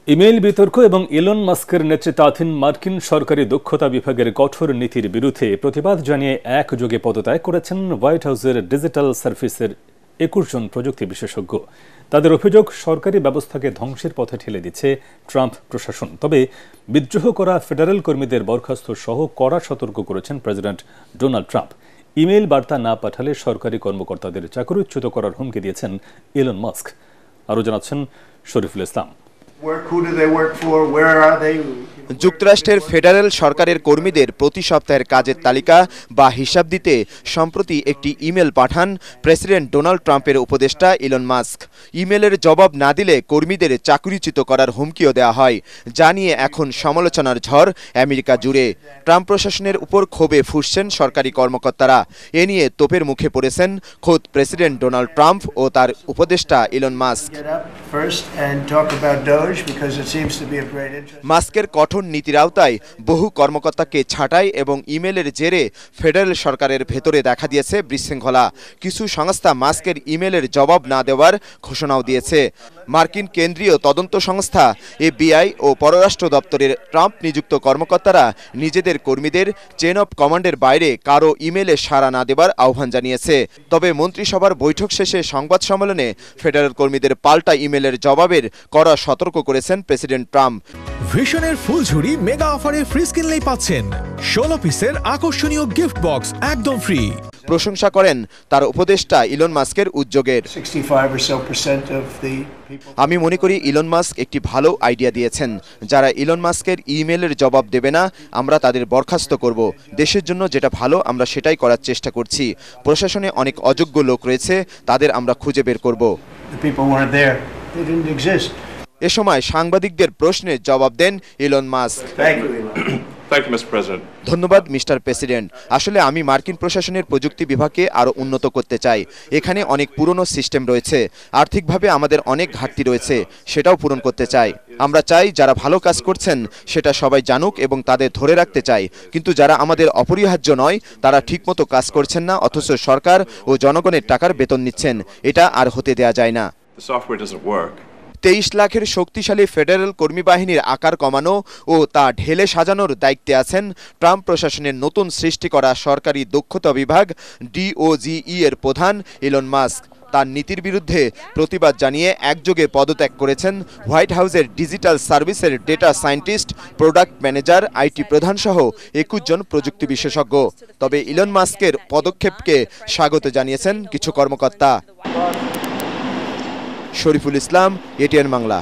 Email বিতর্ক এবং Elon মাস্কের নেতৃত্বাধীন মার্কিন সরকারি দক্ষতা বিভাগের কঠোর নীতির বিরুদ্ধে প্রতিবাদ জানিয়ে একযোগে পদত্যাগ করেছেন হোয়াইট হাউসের ডিজিটাল সার্ভিসের ২১ জন প্রযুক্তি বিশেষজ্ঞ। তাদের অভিযোগ, সরকারি ব্যবস্থাকে ধ্বংসের পথে ঠেলে দিচ্ছে ট্রাম্প প্রশাসন। তবে বিদ্রোহ করা ফেডারেল কর্মীদের বরখাস্ত সহ কড়া সতর্ক করেছেন প্রেসিডেন্ট ডোনাল্ড ট্রাম্প। ইমেইল বার্তা না পাঠালে সরকারি কর্মকর্তাদের চাকরিচ্যুত করার হুমকি দিয়েছেন ইলন মাস্ক। আরও জানাচ্ছেন শরীফুল ইসলাম। যুক্তরাষ্ট্রের ফেডারেল সরকারের কর্মীদের প্রতি সপ্তাহের কাজের তালিকা বা হিসাব দিতে সম্প্রতি একটি ইমেল পাঠান প্রেসিডেন্ট ডোনাল্ড ট্রাম্পের উপদেষ্টা ইলন মাস্ক। ইমেলের জবাব না দিলে কর্মীদের চাকরিচ্যুত করার হুমকিও দেওয়া হয়, যা নিয়ে এখন সমালোচনার ঝড় আমেরিকা জুড়ে। ট্রাম্প প্রশাসনের উপর ক্ষোভে ফুঁসছেন সরকারি কর্মকর্তারা। এ নিয়ে তোপের মুখে পড়েছেন খোদ প্রেসিডেন্ট ডোনাল্ড ট্রাম্প ও তার উপদেষ্টা ইলন মাস্ক। মাস্কের কঠোর নীতির আওতায় বহু কর্মকর্তাকে ছাঁটাই এবং ইমেলের জেরে ফেডারেল সরকারের ভেতরে দেখা দিয়েছে বিশৃঙ্খলা। কিছু সংস্থা মাস্কের ইমেলের জবাব না দেওয়ার ঘোষণাও দিয়েছে। মার্কিন কেন্দ্রীয় তদন্ত সংস্থা FBI ও পররাষ্ট্র দপ্তরের ট্রাম্প নিযুক্ত কর্মকর্তারা নিজেদের কর্মীদের চেন অব কমান্ডের বাইরে কারো ইমেলে সাড়া না দেবার আহ্বান জানিয়েছে। তবে মন্ত্রিসভার বৈঠক শেষে সংবাদ সম্মেলনে ফেডারেল কর্মীদের পাল্টা ইমেলের জবাবের কড়া সতর্ক করেছেন প্রেসিডেন্ট ট্রাম্প। ভিশনের ফুলঝুরি মেগা অফারে ফ্রি কিনলেই পাচ্ছেন 16 পিসের আকর্ষণীয় গিফট বক্স একদম ফ্রি। প্রশংসা করেন তার উপদেষ্টা ইলন মাস্কের উদ্যোগের। আমি মনে করি ইলন মাস্ক একটি ভালো আইডিয়া দিয়েছেন। যারা ইলন মাস্কের ইমেলের জবাব দেবে না, আমরা তাদের বরখাস্ত করব। দেশের জন্য যেটা ভালো আমরা সেটাই করার চেষ্টা করছি। প্রশাসনে অনেক অযোগ্য লোক রয়েছে, তাদের আমরা খুঁজে বের করব। এ সময় সাংবাদিকদের প্রশ্নের জবাব দেন ইলন মাস্ক। ধন্যবাদ মিস্টার প্রেসিডেন্ট। আসলে আমি মার্কিন প্রশাসনের প্রযুক্তি বিভাগকে আরও উন্নত করতে চাই। এখানে অনেক পুরনো সিস্টেম রয়েছে, আর্থিকভাবে আমাদের অনেক ঘাটতি রয়েছে, সেটাও পূরণ করতে চাই। আমরা চাই যারা ভালো কাজ করছেন সেটা সবাই জানুক এবং তাদের ধরে রাখতে চাই। কিন্তু যারা আমাদের অপরিহার্য নয়, তারা ঠিকমতো কাজ করছেন না, অথচ সরকার ও জনগণের টাকার বেতন নিচ্ছেন, এটা আর হতে দেয়া যায় না। 23 লাখের শক্তিশালী ফেডারেল কর্মী বাহিনীর আকার কমানো ও তা ঢেলে সাজানোর দায়িত্বে আছেন ট্রাম্প প্রশাসনের নতুন সৃষ্টি করা সরকারি দক্ষতা বিভাগ DOGE এর প্রধান ইলন মাস্ক। তার নীতির বিরুদ্ধে প্রতিবাদ জানিয়ে একযোগে পদত্যাগ করেছেন হোয়াইট হাউসের ডিজিটাল সার্ভিসের data scientist, product manager, IT প্রধান সহ 21 জন প্রযুক্তি বিশেষজ্ঞ। তবে ইলন মাস্কের পদক্ষেপকে স্বাগত জানিয়েছেন কিছু কর্মকর্তা। শরীফুল ইসলাম, ATN বাংলা।